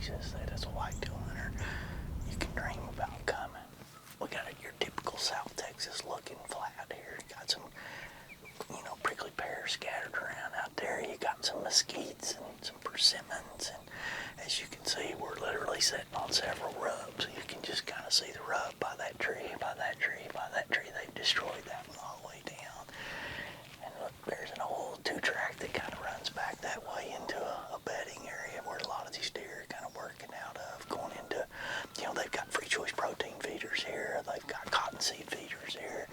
places that as a whitetail hunter you can dream about coming. We got your typical South Texas looking flat here. Got some, prickly pears scattered around out there. You got some mesquites and some persimmons, and as you can see, we're literally sitting on several rubs. You can just kind of see the rub by that tree, by that tree, by that tree. They've destroyed that one all the way down. And look, there's an old 2-track that kind of runs back that way into a bedding area where a lot of these deer are kind of working out of, going into, they've got free choice protein feeders here. They've got cottonseed feeders here.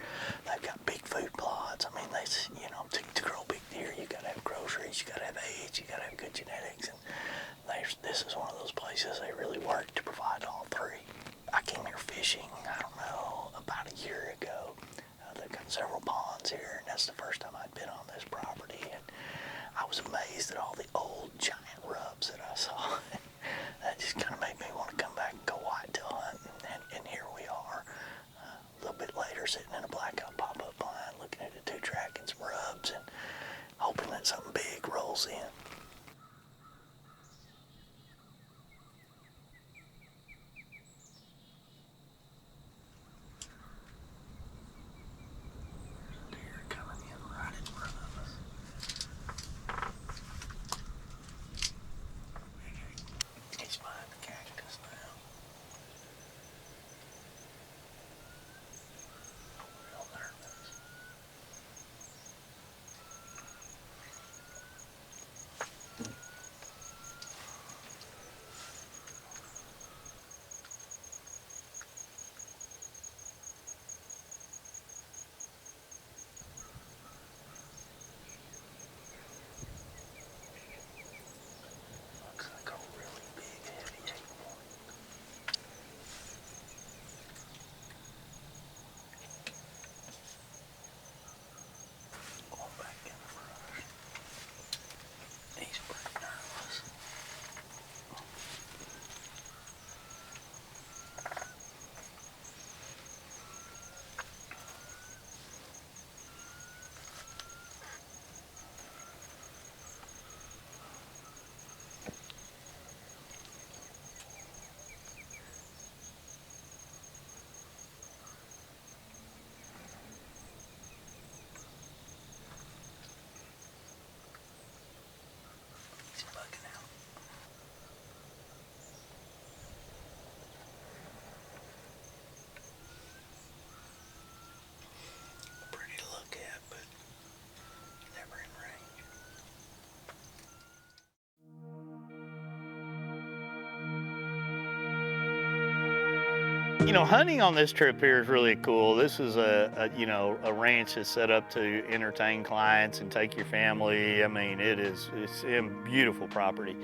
They've got big food plots. I mean, to grow big deer, you gotta have groceries, you gotta have age, you gotta have good genetics, and this is one of those places they really work to provide all three. I came here fishing, I don't know, about a year ago. They've got several ponds here, and that's the first time I'd been on this property, and I was amazed at all the old giant rubs that I saw. That just kind of made me want to come back and go whitetail hunting, and here we are. A little bit later, sitting in a blackout pop-up blind, looking at a 2-track and some rubs, and hoping that something big rolls in. Deer coming in right in front of us. He's behind the cactus now. Real nervous. Looks like a really big, heavy 8-point. Going back in the brush. He's pretty nervous. He's bugging out. Pretty to look at, but never in range. Hunting on this trip here is really cool. This is a ranch that's set up to entertain clients and take your family. I mean, it's a beautiful property.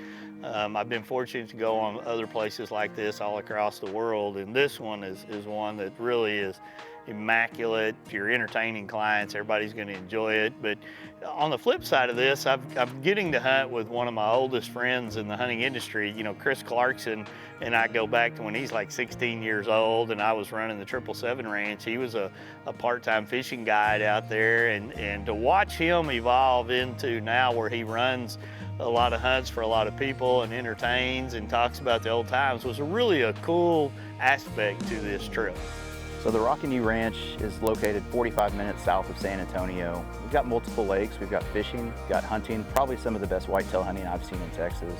I've been fortunate to go on other places like this all across the world, and this one is one that really is immaculate. If you're entertaining clients, everybody's going to enjoy it. But on the flip side of this, I'm getting to hunt with one of my oldest friends in the hunting industry. Chris Clarkson and I go back to when he's like 16 years old, and I was running the 777 ranch. He was a part-time fishing guide out there, and to watch him evolve into now where he runs a lot of hunts for a lot of people and entertains and talks about the old times was really a cool aspect to this trip. So the Rocky New Ranch is located 45 minutes south of San Antonio. We've got multiple lakes, we've got fishing, we've got hunting, probably some of the best whitetail hunting I've seen in Texas.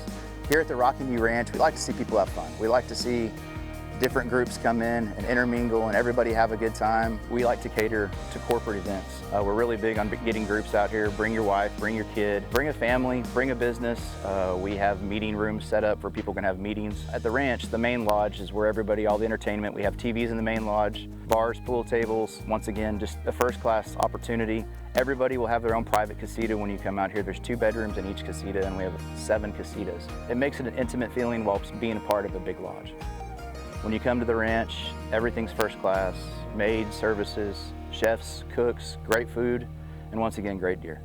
Here at the Rocky New Ranch, we like to see people have fun. We like to see different groups come in and intermingle and everybody have a good time. We like to cater to corporate events. We're really big on getting groups out here. Bring your wife, bring your kid, bring a family, bring a business. We have meeting rooms set up where people can have meetings. At the ranch, the main lodge is where everybody, all the entertainment. We have TVs in the main lodge, bars, pool tables. Once again, just a first-class opportunity. Everybody will have their own private casita when you come out here. There's 2 bedrooms in each casita, and we have 7 casitas. It makes it an intimate feeling while being a part of a big lodge. When you come to the ranch, everything's first class. Maids, services, chefs, cooks, great food, and once again, great deer.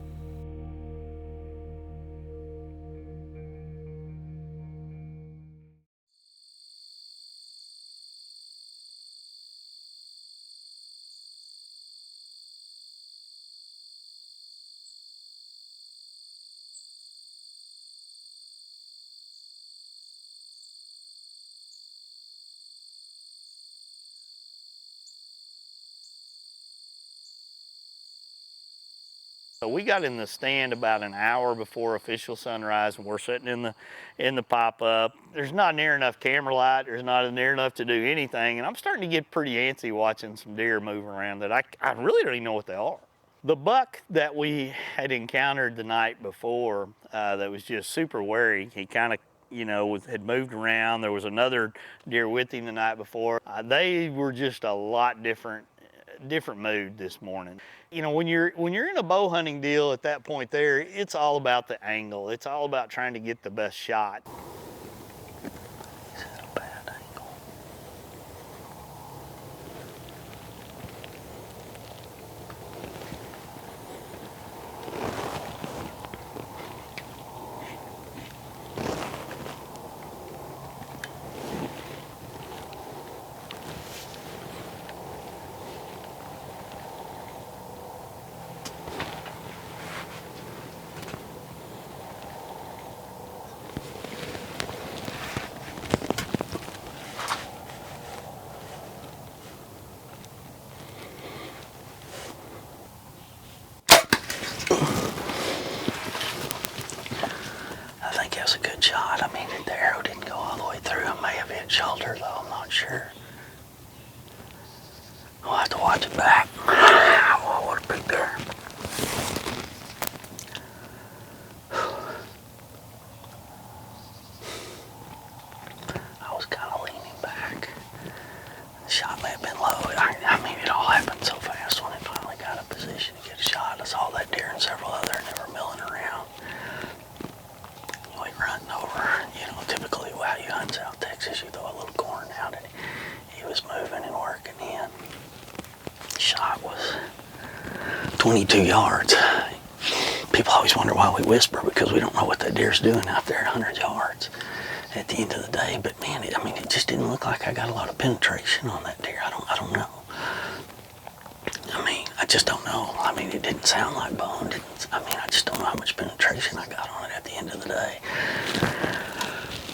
So we got in the stand about an hour before official sunrise, and we're sitting in the pop-up. There's not near enough camera light. There's not near enough to do anything, and I'm starting to get pretty antsy watching some deer moving around that I really don't even know what they are. The buck that we had encountered the night before that was just super wary, he kind of, had moved around. There was another deer with him the night before. They were just a lot different mood this morning. When you're in a bow hunting deal at that point there, it's all about the angle. It's all about trying to get the best shot. Is that a bad angle? I think that was a good shot. I mean, the arrow didn't go all the way through. It may have hit shoulder, though. I'm not sure. We'll have to watch it back. Oh, what a big deer. I was kind of leaning back. The shot may have been low. I mean, it all happened so fast when it finally got in position to get a shot. I saw that deer and several other, and they were milling around. Like running over, typically how you hunt South Texas, you throw a little corn out, and he was moving and working in. The shot was 22 yards. People always wonder why we whisper, because we don't know what that deer's doing out there at 100 yards at the end of the day. But man, it just didn't look like I got a lot of penetration on that deer. I don't know. I just don't know. It didn't sound like bone. I just don't know how much penetration I got on it at the end of the day.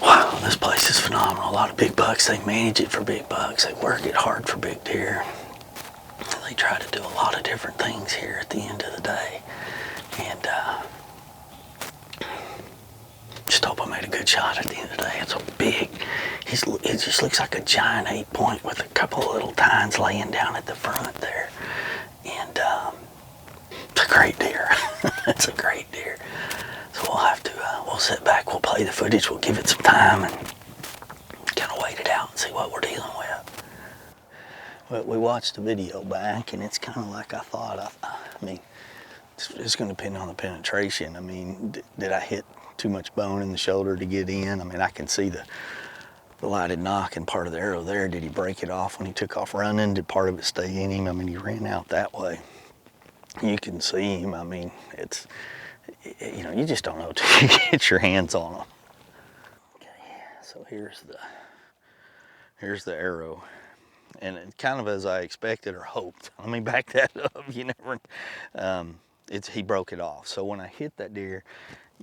Wow, this place is phenomenal. A lot of big bucks. They manage it for big bucks. They work it hard for big deer. They try to do a lot of different things here at the end of the day. And just hope I made a good shot at the end of the day. It's so big. It just looks like a giant 8-point with a couple of little tines laying down at the front there. And it's a great deer. It's a great deer. So we'll have to, we'll sit back, we'll play the footage, we'll give it some time and kind of wait it out and see what we're dealing with. Well, we watched the video back, and it's kind of like I thought. It's going to depend on the penetration. Did I hit too much bone in the shoulder to get in? I can see the lighted knock and part of the arrow there. Did he break it off when he took off running? Did part of it stay in him? He ran out that way. You can see him. It's, you just don't know until you get your hands on him. Okay, so here's the arrow. And it kind of as I expected or hoped. Let me back that up. He broke it off. So when I hit that deer,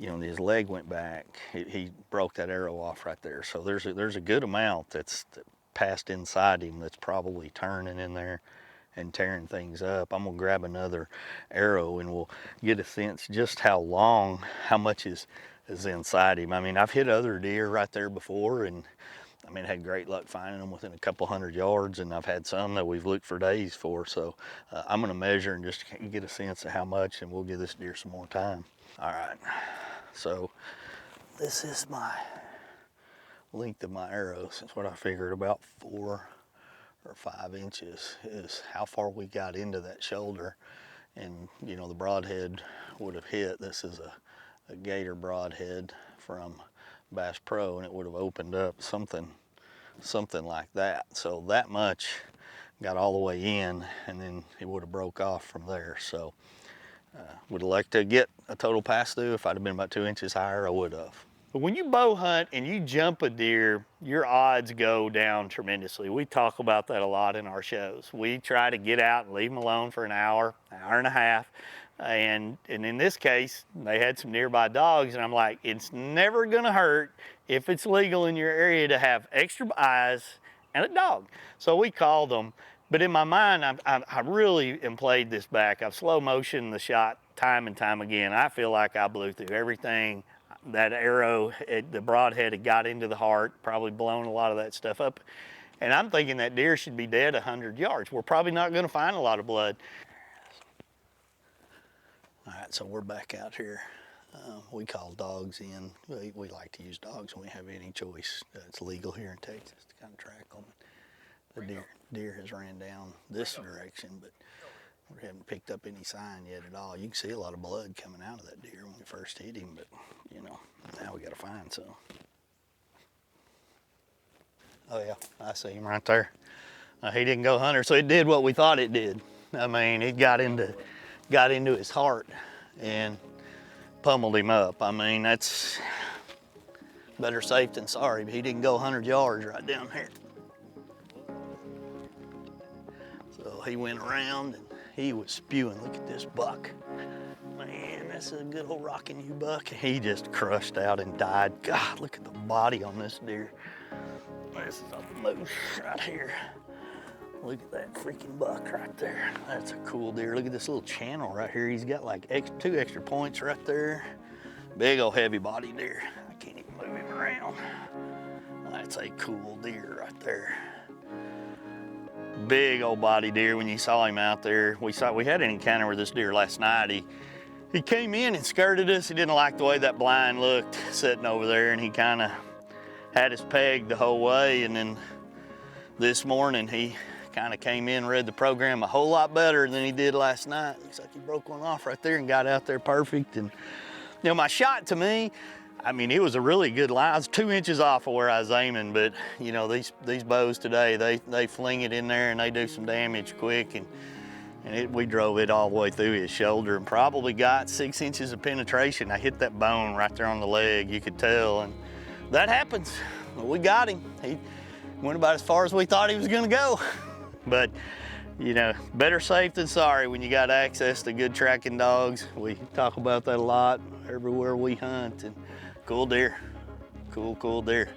his leg went back. He broke that arrow off right there. So there's a good amount that's passed inside him that's probably turning in there and tearing things up. I'm gonna grab another arrow and we'll get a sense just how much is inside him. I've hit other deer right there before, and had great luck finding them within a couple hundred yards, and I've had some that we've looked for days for. So I'm gonna measure and just get a sense of how much, and we'll give this deer some more time. All right, so this is my length of my arrow. Since what I figured about 4 or 5 inches is how far we got into that shoulder. And the broadhead would have hit. This is a gator broadhead from Bass Pro, and it would have opened up something like that. So that much got all the way in, and then it would have broke off from there. So would have liked to get a total pass through. If I'd have been about 2 inches higher, I would have. But when you bow hunt and you jump a deer, your odds go down tremendously. We talk about that a lot in our shows. We try to get out and leave them alone for an hour and a half. And in this case, they had some nearby dogs, and I'm like, it's never gonna hurt if it's legal in your area to have extra eyes and a dog. So we called them, But in my mind, I really am played this back. I've slow motioned the shot time and time again. I feel like I blew through everything. That arrow, the broadhead had got into the heart, probably blown a lot of that stuff up. And I'm thinking that deer should be dead 100 yards. We're probably not going to find a lot of blood. All right, so we're back out here. We call dogs in. We like to use dogs when we have any choice. It's legal here in Texas to kind of track them. The deer has ran down this direction, but we haven't picked up any sign yet at all. You can see a lot of blood coming out of that deer when we first hit him, but you know, now we got to find some. Oh yeah, I see him right there. He didn't go hunter, so it did what we thought it did. I mean, it got into his heart and pummeled him up. I mean, that's better safe than sorry, but he didn't go 100 yards right down here. So he went around and he was spewing. Look at this buck. Man, that's a good old rocking you buck. He just crushed out and died. God, look at the body on this deer. This is a moose right here. Look at that freaking buck right there. That's a cool deer. Look at this little channel right here. He's got like 2 extra points right there. Big old heavy body deer. I can't even move him around. That's a cool deer right there. Big old body deer. When you saw him out there, we had an encounter with this deer last night. He came in and skirted us. He didn't like the way that blind looked sitting over there, and he kind of had us pegged the whole way. And then this morning he kind of came in, read the program a whole lot better than he did last night. Looks like he broke one off right there and got out there perfect. And you know, my shot, to me, I mean, it was a really good line. I was 2 inches off of where I was aiming, but you know, these bows today, they fling it in there and they do some damage quick. And we drove it all the way through his shoulder and probably got 6 inches of penetration. I hit that bone right there on the leg, you could tell. And that happens. Well, we got him. He went about as far as we thought he was gonna go. But you know, better safe than sorry when you got access to good tracking dogs. We talk about that a lot everywhere we hunt. And cool deer, cool deer.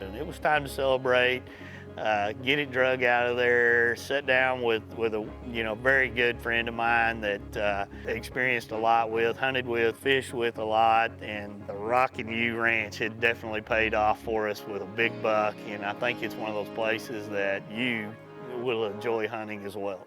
And it was time to celebrate, get it drug out of there, sit down with a very good friend of mine that experienced a lot with, hunted with, fished with a lot, and the Rockin' U Ranch had definitely paid off for us with a big buck. And I think it's one of those places that you will enjoy hunting as well.